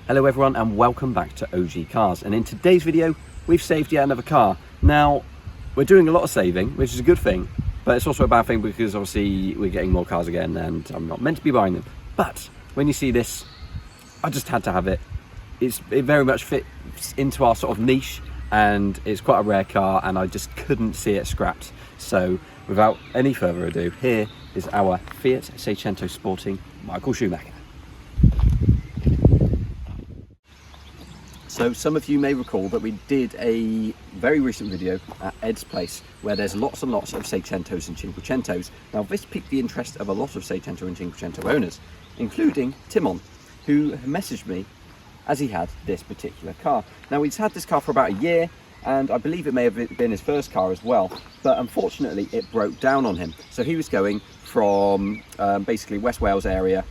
Hello everyone and welcome back to OG Cars, and in today's video we've saved yet another car. Now we're doing a lot of saving, which is a good thing, but it's also a bad thing because obviously we're getting more cars again and I'm not meant to be buying them. But when you see this, I just had to have it. It very much fits into our sort of niche and it's quite a rare car and I just couldn't see it scrapped. So without any further ado, here is our Fiat Seicento sporting Michael Schumacher. So some of you may recall that we did a very recent video at Ed's place where there's lots and lots of Seicentos and Cinquecentos. Now this piqued the interest of a lot of Seicento and Cinquecento owners, including Timon, who messaged me as he had this particular car. Now he's had this car for about a year and I believe it may have been his first car as well, but unfortunately it broke down on him. So he was going from basically West Wales area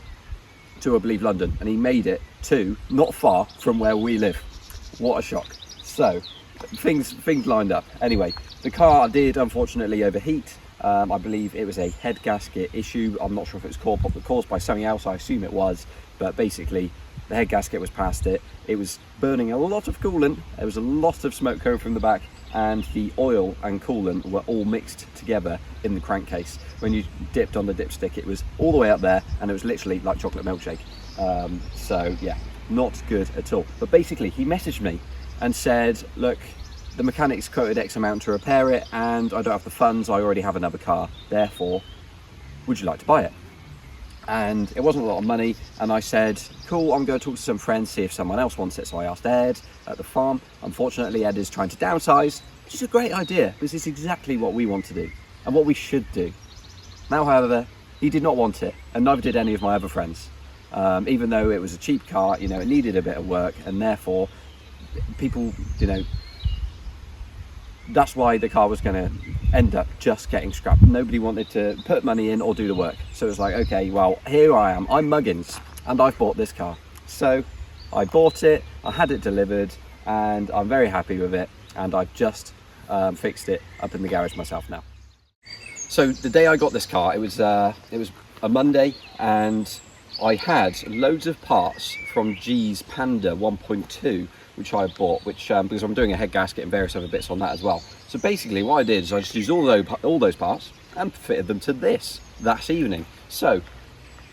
to I believe London, and he made it to not far from where we live. What a shock. So things lined up. Anyway, the car did unfortunately overheat. I believe it was a head gasket issue. I'm not sure if it was caused by something else. I assume it was, but basically the head gasket was past it. It was burning a lot of coolant. There was a lot of smoke coming from the back, and the oil and coolant were all mixed together in the crankcase. When you dipped on the dipstick, it was all the way up there and it was literally like chocolate milkshake. So yeah, not good at all. But basically he messaged me and said, look, the mechanics quoted X amount to repair it and I don't have the funds, I already have another car, therefore would you like to buy it? And it wasn't a lot of money, and I said cool, I'm going to talk to some friends, see if someone else wants it. So I asked Ed at the farm. Unfortunately Ed is trying to downsize, which is a great idea because it's exactly what we want to do and what we should do. Now however, he did not want it, and neither did any of my other friends. Even though it was a cheap car, you know, it needed a bit of work, and therefore people, you know, that's why the car was going to end up just getting scrapped. Nobody wanted to put money in or do the work. So it was like, okay, well, here I am, I'm Muggins, and I've bought this car. So I bought it, I had it delivered, and I'm very happy with it, and I've just fixed it up in the garage myself now. So the day I got this car, it was a Monday, and I had loads of parts from G's Panda 1.2, which I bought, because I'm doing a head gasket and various other bits on that as well. So basically what I did is I just used all those parts and fitted them to this that evening. So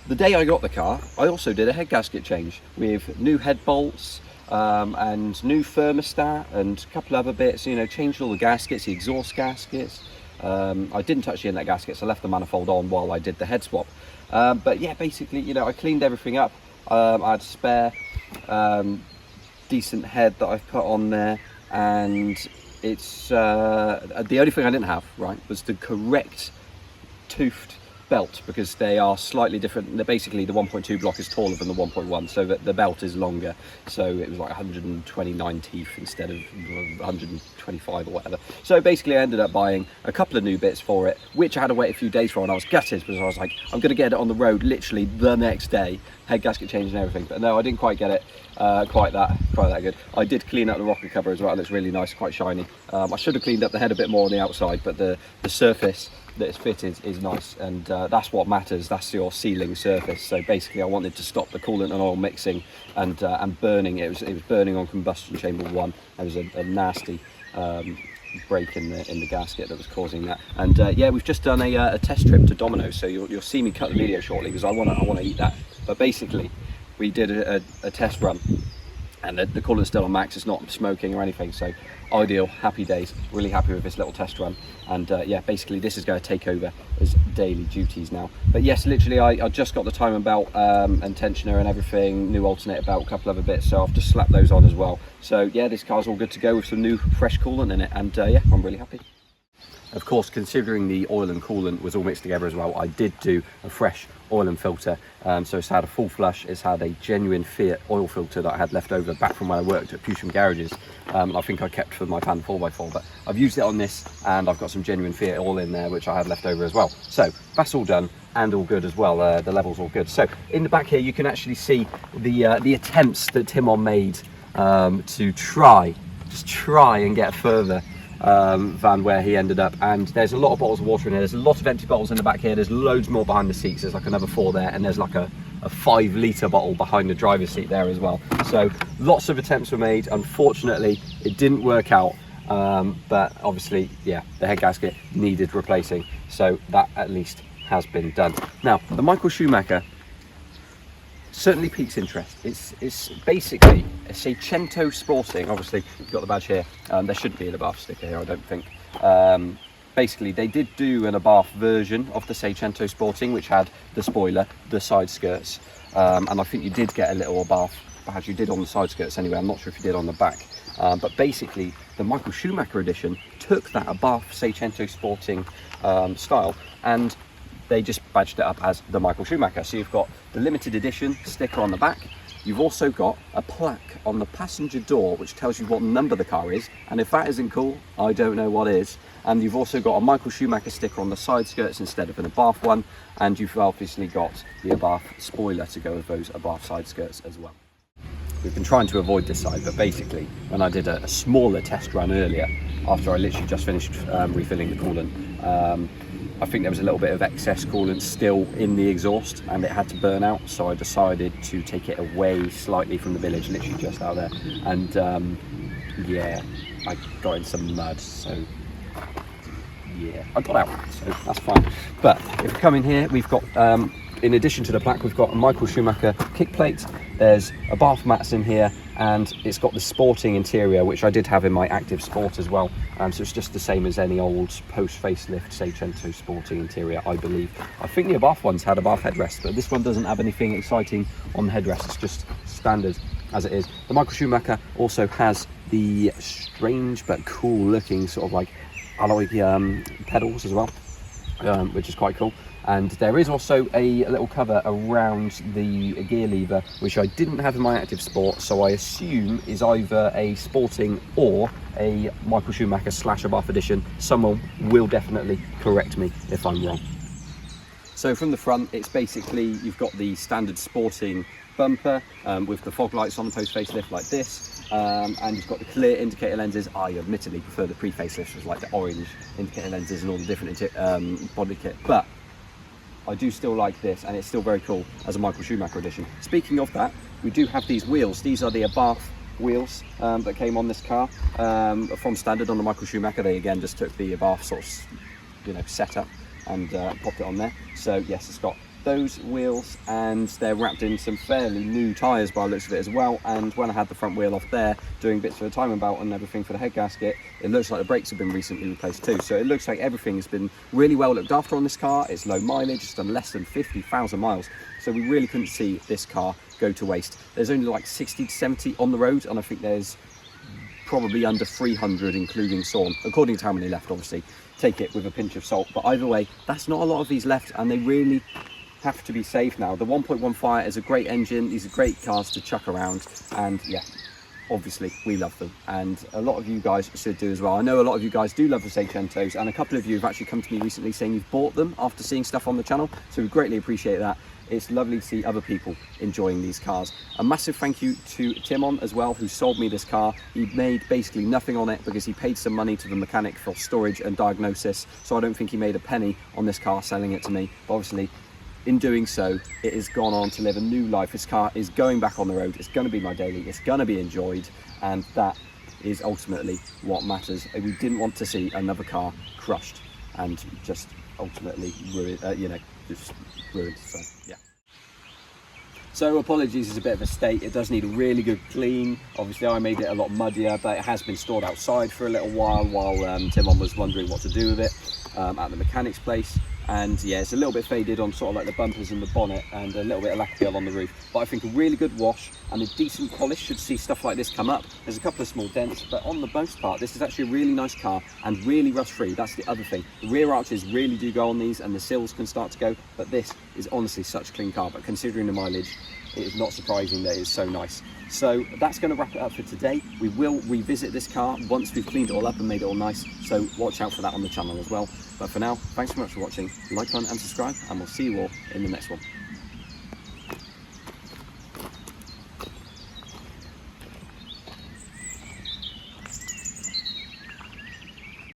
the day I got the car, I also did a head gasket change with new head bolts and new thermostat and a couple other bits, you know, changed all the gaskets, the exhaust gaskets. I didn't touch the inlet gaskets, I left the manifold on while I did the head swap. But yeah, basically, you know, I cleaned everything up. I had spare decent head that I've put on there, and it's the only thing I didn't have, right, was the correct toothed belt, because they are slightly different. They're basically, the 1.2 block is taller than the 1.1, so that the belt is longer. So it was like 129 teeth instead of 125 or whatever. So basically I ended up buying a couple of new bits for it, which I had to wait a few days for, and I was gutted because I was like, I'm going to get it on the road literally the next day, head gasket change and everything. But no, I didn't quite get it quite that good. I did clean up the rocker cover as well. It looks really nice, quite shiny. I should have cleaned up the head a bit more on the outside, but the surface that it's fitted is nice, and that's what matters. That's your sealing surface. So basically I wanted to stop the coolant and oil mixing and burning. It was burning on combustion chamber 1. There was a nasty break in the gasket that was causing that. And yeah, we've just done a test trip to Domino's, so you'll see me cut the video shortly because I want to eat that. But basically we did a test run, and the coolant's still on max. It's not smoking or anything, so ideal, happy days. Really happy with this little test run. And yeah, basically this is going to take over as daily duties now. But yes, literally I just got the timing belt and tensioner and everything, new alternator belt, a couple other bits, so I've just slapped those on as well. So yeah, this car's all good to go with some new fresh coolant in it, and yeah, I'm really happy. Of course, considering the oil and coolant was all mixed together as well, I did do a fresh oil and filter. So it's had a full flush, it's had a genuine Fiat oil filter that I had left over back from when I worked at Pewsham Garages. I think I kept for my Pan 4x4, but I've used it on this, and I've got some genuine Fiat oil in there, which I had left over as well. So that's all done and all good as well. The level's all good. So in the back here, you can actually see the attempts that Timon made to try and get further than where he ended up. And there's a lot of bottles of water in here, there's a lot of empty bottles in the back here, there's loads more behind the seats, there's like another 4 there, and there's like a a 5-litre bottle behind the driver's seat there as well. So lots of attempts were made. Unfortunately, it didn't work out. But obviously, yeah, the head gasket needed replacing. So that at least has been done. Now, the Michael Schumacher certainly piques interest. It's basically a Seicento Sporting. Obviously, you've got the badge here. There shouldn't be an Abarth sticker here, I don't think. Basically, they did do an Abarth version of the Seicento Sporting, which had the spoiler, the side skirts, and I think you did get a little Abarth badge. You did on the side skirts anyway. I'm not sure if you did on the back. But basically, the Michael Schumacher edition took that Abarth Seicento Sporting style, and they just badged it up as the Michael Schumacher. So you've got the limited edition sticker on the back. You've also got a plaque on the passenger door which tells you what number the car is, and if that isn't cool, I don't know what is. And you've also got a Michael Schumacher sticker on the side skirts instead of an Abarth one, and you've obviously got the Abarth spoiler to go with those Abarth side skirts as well. We've been trying to avoid this side, but basically when I did a smaller test run earlier, after I literally just finished refilling the coolant, I think there was a little bit of excess coolant still in the exhaust and it had to burn out, so I decided to take it away slightly from the village, literally just out there, and yeah, I got in some mud, so yeah, I got out, so that's fine. But if we come in here, we've got in addition to the plaque, we've got a Michael Schumacher kick plate. There's Abarth mats in here, and it's got the sporting interior, which I did have in my Active Sport as well. So it's just the same as any old post-facelift Seicento Sporting interior, I believe. I think the Abarth ones had Abarth headrests, but this one doesn't have anything exciting on the headrest. It's just standard as it is. The Michael Schumacher also has the strange but cool looking sort of like alloy pedals as well, which is quite cool. And there is also a little cover around the gear lever, which I didn't have in my Active Sport, so I assume is either a Sporting or a Michael Schumacher / Abarth edition. Someone will definitely correct me if I'm wrong. So from the front, it's basically, you've got the standard Sporting bumper with the fog lights on the post facelift like this, and you've got the clear indicator lenses. I admittedly prefer the pre-facelift, with like the orange indicator lenses and all the different body kit, but I do still like this, and it's still very cool as a Michael Schumacher edition. Speaking of that, we do have these wheels. These are the Abarth wheels that came on this car from standard on the Michael Schumacher. They again just took the Abarth sort of setup and popped it on there. So yes, it's got those wheels, and they're wrapped in some fairly new tyres by the looks of it as well. And when I had the front wheel off there doing bits of a timing belt and everything for the head gasket, it looks like the brakes have been recently replaced too. So it looks like everything has been really well looked after on this car. It's low mileage, it's done less than 50,000 miles, so we really couldn't see this car go to waste. There's only like 60 to 70 on the road, and I think there's probably under 300 including Sawn, according to how many left. Obviously take it with a pinch of salt, but either way, that's not a lot of these left, and they really have to be saved now. The 1.1 Fiat is a great engine. These are great cars to chuck around, and yeah, obviously we love them, and a lot of you guys should do as well. I know a lot of you guys do love the Seicentos, and a couple of you have actually come to me recently saying you've bought them after seeing stuff on the channel, so we greatly appreciate that. It's lovely to see other people enjoying these cars. A massive thank you to Timon as well, who sold me this car. He made basically nothing on it because he paid some money to the mechanic for storage and diagnosis, so I don't think he made a penny on this car selling it to me. But obviously, in doing so, it has gone on to live a new life. This car is going back on the road. It's going to be my daily. It's going to be enjoyed, and that is ultimately what matters. We didn't want to see another car crushed and just ultimately ruined, just ruined. So yeah. So apologies, it's a bit of a state. It does need a really good clean. Obviously I made it a lot muddier, but it has been stored outside for a little while Timon was wondering what to do with it at the mechanic's place. And yeah, it's a little bit faded on sort of like the bumpers and the bonnet, and a little bit of lack peel on the roof. But I think a really good wash and a decent polish should see stuff like this come up. There's a couple of small dents, but on the most part, this is actually a really nice car and really rust free. That's the other thing. The rear arches really do go on these, and the sills can start to go, but this is honestly such a clean car. But considering the mileage, it is not surprising that it is so nice. So that's going to wrap it up for today. We will revisit this car once we've cleaned it all up and made it all nice, so watch out for that on the channel as well. But for now, thanks so much for watching. Like, comment and subscribe, and we'll see you all in the next one.